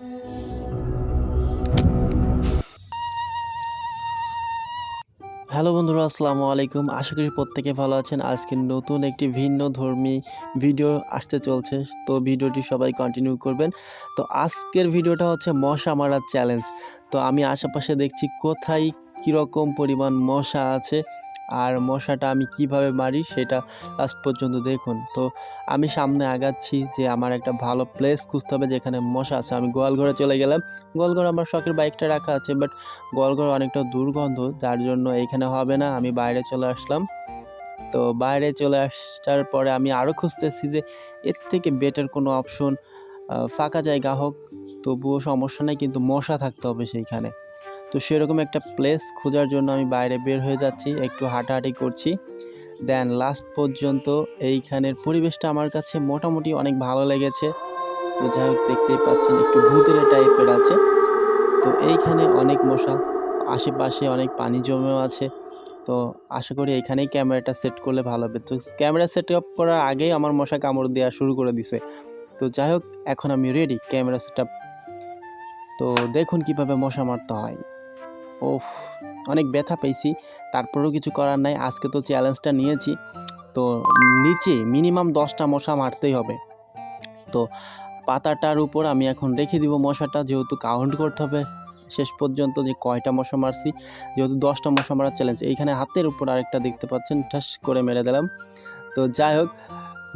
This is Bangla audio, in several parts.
হ্যালো বন্ধুরা, আসসালামু আলাইকুম। আশা করি প্রত্যেকে ভালো আছেন। আজকে নতুন একটি ভিন্ন ধর্মী ভিডিও আসতে চলছে, তো ভিডিওটি সবাই কন্টিনিউ করবেন। তো আজকের ভিডিওটা হচ্ছে মশা মারার চ্যালেঞ্জ। তো আমি আশেপাশে দেখছি কোথায় কীরকম পরিমাণ মশা আছে, আর মশাটা আমি কিভাবে মারি সেটা লাস্ট পর্যন্ত দেখুন। তো আমি সামনে আগাচ্ছি যে আমার একটা ভালো প্লেস খুঁজতে হবে যেখানে মশা আছে। আমি গোয়ালঘরে চলে গেলাম। গোয়ালঘরে আমার শখের বাইকটা রাখা আছে, বাট গোয়ালঘর অনেকটা দুর্গন্ধ, যার জন্য এখানে হবে না, আমি বাইরে চলে আসলাম। তো বাইরে চলে আসার পরে আমি আরও খুঁজতেছি যে এর থেকে বেটার কোনো অপশন ফাঁকা জায়গা হোক, তবুও সমস্যা নেই, কিন্তু মশা থাকতে হবে সেইখানে। তো সেরকম একটা প্লেস খোঁজার জন্য আমি বাইরে বের হয়ে যাচ্ছি, একটু হাঁটাহাঁটি করছি। দেন লাস্ট পর্যন্ত এইখানের পরিবেশটা আমার কাছে মোটামুটি অনেক ভালো লেগেছে। তো যাই হোক, দেখতেই পাচ্ছেন একটু ভূতের টাইপের আছে। তো এইখানে অনেক মশা, আশেপাশে অনেক পানি জমেও আছে। তো আশা করি এখানেই ক্যামেরাটা সেট করলে ভালো হবে। তো ক্যামেরা সেট আপ করার আগেই আমার মশা কামড় দেওয়া শুরু করে দিছে। তো যাই হোক, এখন আমি রেডি ক্যামেরা সেট আপ। তো দেখুন কিভাবে মশা মারতে হয়। ওফ, অনেক ব্যথা পেয়েছি, তারপরেও কিছু করার নাই। আজকে তো চ্যালেঞ্জটা নিয়েছি, তো নিচে মিনিমাম 10টা মশা মারতেই হবে। তো পাতাটার উপর আমি এখন রেখে দিব মশাটা, যেহেতু কাউন্ট করতে হবে শেষ পর্যন্ত যে কয়টা মশা মারছি। যেহেতু 10টা মশা মারার চ্যালেঞ্জ, এইখানে হাতের উপর আরেকটা দেখতে পাচ্ছেন, ঠাস করে মেরে দিলাম। তো যাই হোক,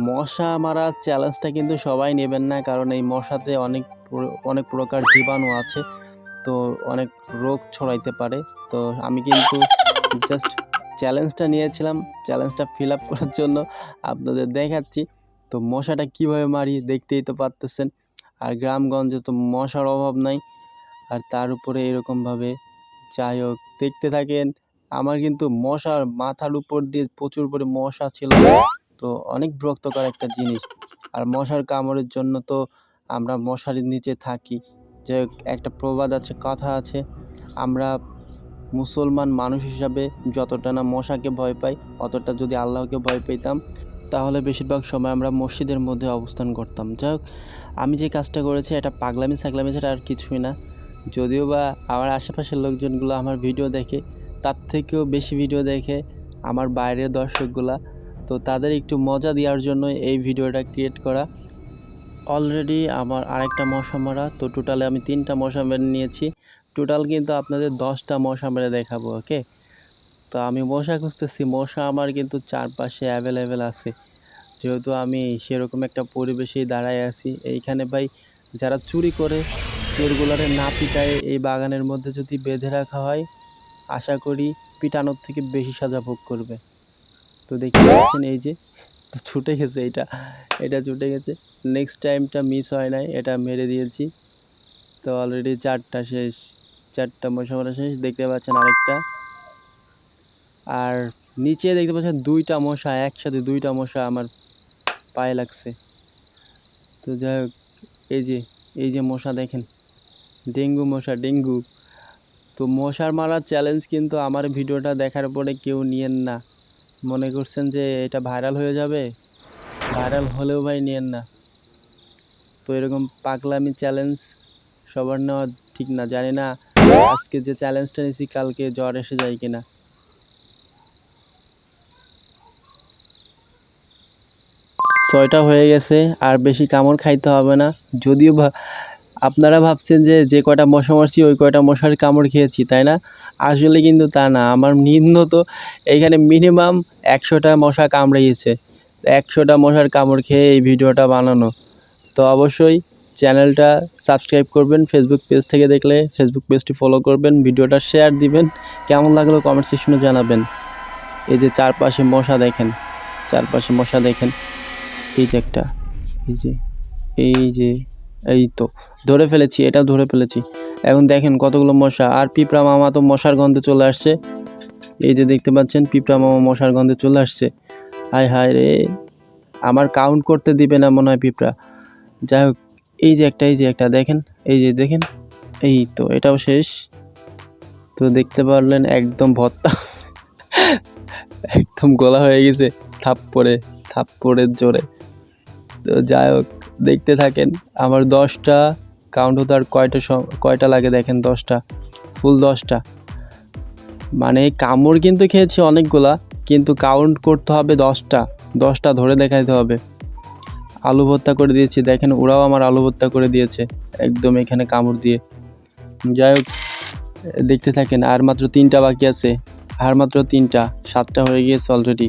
মশা মারার চ্যালেঞ্জটা কিন্তু সবাই নেবেন না, কারণ এই মশাতে অনেক প্রকার জীবাণু আছে, তো অনেক রোগ ছড়াইতে পারে। তো আমি কিন্তু জাস্ট চ্যালেঞ্জটা নিয়েছিলাম, চ্যালেঞ্জটা ফিল আপ করার জন্য আপনাদের দেখাচ্ছি। তো মশাটা কীভাবে মারি দেখতেই তো পারতেছেন। আর গ্রামগঞ্জে তো মশার অভাব নাই, আর তার উপরে এরকমভাবে। যাই হোক, দেখতে থাকেন। আমার কিন্তু মশার মাথার উপর দিয়ে প্রচুর করে মশা ছিল, তো অনেক বিরক্তকর একটা জিনিস। আর মশার কামড়ের জন্য তো আমরা মশারির নিচে থাকি। যে একটা প্রবাদ আছে, কথা আছে, আমরা মুসলমান মানুষ হিসাবে যতটা না মশাকে ভয় পাই, অতটা যদি আল্লাহকে ভয় পেতাম, তাহলে বেশিরভাগ সময় আমরা মসজিদের মধ্যে অবস্থান করতাম। যাই হোক, আমি যে কাজটা করেছি এটা পাগলামি ছাগলামি ছাড়া আর কিছুই না। যদিও বা আমার আশেপাশের লোকজনগুলো আমার ভিডিও দেখে, তার থেকেও বেশি ভিডিও দেখে আমার বাইরের দর্শকগুলা, তো তাদের একটু মজা দেওয়ার জন্য এই ভিডিওটা ক্রিয়েট করা। অলরেডি আমার আরেকটা মশা মারা, তো টোটালে আমি 3টা মশা মেরে নিয়েছি। টোটাল কিন্তু আপনাদের 10টা মশা মেরে দেখাবো, ওকে? তো আমি মশা খুঁজতেছি, মশা আমার কিন্তু চারপাশে অ্যাভেলেবেল আছে, যেহেতু আমি সেরকম একটা পরিবেশেই দাঁড়ায় আছি। এইখানে ভাই যারা চুরি করে, চোরগুলারে না পিটায় এই বাগানের মধ্যে যদি বেঁধে রাখা হয়, আশা করি পিটানোর থেকে বেশি সাজা ভোগ করবে। তো দেখতে পাচ্ছেন এই যে, তো ছুটে গেছে, এটা ছুটে গেছে। নেক্সট টাইমটা মিস হয় নাই, এটা মেরে দিয়েছি। তো অলরেডি 4টা শেষ, 4টা মশা মারা শেষ। দেখতে পাচ্ছেন আরেকটা। আর নিচে দেখতে পাচ্ছেন 2টা মশা, একসাথে 2টা মশা আমার পায়ে লাগছে। তো যাই হোক, এই যে মশা দেখেন, ডেঙ্গু মশা, ডেঙ্গু। তো মশার মারার চ্যালেঞ্জ কিন্তু আমার ভিডিওটা দেখার পরে কেউ নিয়েন না, মনে করছেন যে এটা ভাইরাল হয়ে যাবে। ভাইরাল হলেও ভাই নিয়েন না। তো এরকম পাগলামি চ্যালেঞ্জ সবার নেওয়া ঠিক না। জানি না আজকে যে চ্যালেঞ্জটা নিয়েছি কালকে জ্বর এসে যায় কিনা। 6টা হয়ে গেছে, আর বেশি কামড় খাইতে হবে না। যদিও আপনারা ভাবছেন যে যে কয়টা মশা মারছি ওই কয়টা মশার কামড় খেয়েছি, তাই না? আসলে কিন্তু তা না। আমার তো এইখানে মিনিমাম 100টা মশা কামড়িয়েছে। 100টা মশার কামড় খেয়ে এই ভিডিওটা বানানো। তো অবশ্যই চ্যানেলটা সাবস্ক্রাইব করবেন, ফেসবুক পেজ থেকে দেখলে ফেসবুক পেজটি ফলো করবেন, ভিডিওটা শেয়ার দিবেন, কেমন লাগলো কমেন্ট সেকশনে জানাবেন। এই যে চারপাশে মশা দেখেন, চারপাশে মশা দেখেন। এই যে একটা, এই যে, এই যে, এই তো ধরে ফেলেছি, এটাও ধরে ফেলেছি। এখন দেখেন কতগুলো মশা। আর পিঁপড়া মামা তো মশার গন্ধে চলে আসছে। এই যে দেখতে পাচ্ছেন পিঁপড়া মামা মশার গন্ধে চলে আসছে। হায় হায় রে, আমার কাউন্ট করতে দিবে না মনে হয় পিঁপড়া। যাই হোক, এই যে একটা দেখেন, এই যে দেখেন, এই তো এটাও শেষ। তো দেখতে পারলেন একদম ভর্তা, একদম গলা হয়ে গেছে থাপ্পড়ের জোরে। তো যাই হোক, দেখতে থাকেন। আমার 10টা কাউন্ট হতে আর কয়টা লাগে দেখেন, 10টা, ফুল 10টা। মানে কামড় কিন্তু খেয়েছি অনেকগুলা, কিন্তু কাউন্ট করতে হবে 10টা ধরে দেখাইতে হবে। আলু ভর্তা করে দিয়েছি, দেখেন ওরাও আমার আলু ভর্তা করে দিয়েছে একদম এখানে কামড় দিয়ে। যাই হোক, দেখতে থাকেন। আর মাত্র 3টা বাকি আছে, আর মাত্র 3টা, 7টা হয়ে গিয়েছে অলরেডি।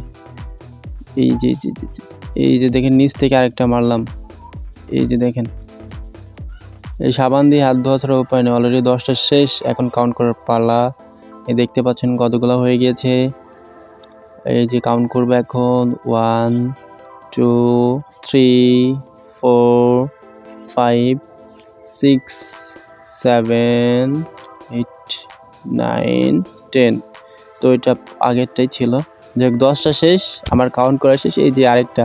এই যে দেখেন, নিচ থেকে আরেকটা মারলাম। এই যে দেখেন, এই সাবান দিয়ে হাত ধোয়া ছাড়া উপায় নেই। অলরেডি 10টা শেষ, এখন কাউন্ট করার পালা। এই দেখতে পাচ্ছেন কতগুলো হয়ে গিয়েছে। এই যে কাউন্ট করবো এখন, 1 2 3 4 5 6 7 8 9 10। তো এটা আগেরটাই ছিল। যাক, 10টা শেষ, আমার কাউন্ট করা শেষ। এই যে আরেকটা,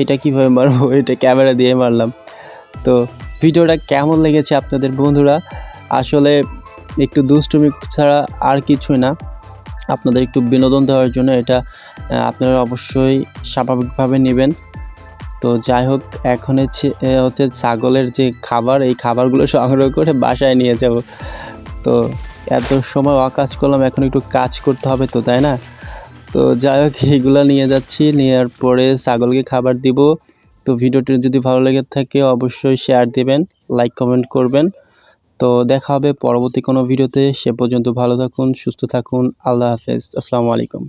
এটা কিভাবে মারবো, এটা ক্যামেরা দিয়ে মারলাম। তো ভিডিওটা কেমন লেগেছে আপনাদের বন্ধুরা? আসলে একটু দুষ্টুমি ছাড়া আর কিছুই না, আপনাদের একটু বিনোদন দেওয়ার জন্য এটা। আপনারা অবশ্যই স্বাভাবিকভাবে নেবেন। তো যাই হোক, এখন হচ্ছে ছাগলের যে খাবার, এই খাবারগুলো সংগ্রহ করে বাসায় নিয়ে যাব। তো এত সময় অকাজ করলাম, এখন একটু কাজ করতে হবে তো, তাই না? তো যাই হোক, এইগুলো নিয়ে যাচ্ছি, নেওয়ার পরে ছাগলকে খাবার দিব। তো ভিডিওটি যদি ভালো লেগে থাকে অবশ্যই শেয়ার দেবেন, লাইক কমেন্ট করবেন। তো দেখা হবে পরবর্তী কোনো ভিডিওতে। সে পর্যন্ত ভালো থাকুন, সুস্থ থাকুন। আল্লাহ হাফেজ, আসসালামু আলাইকুম।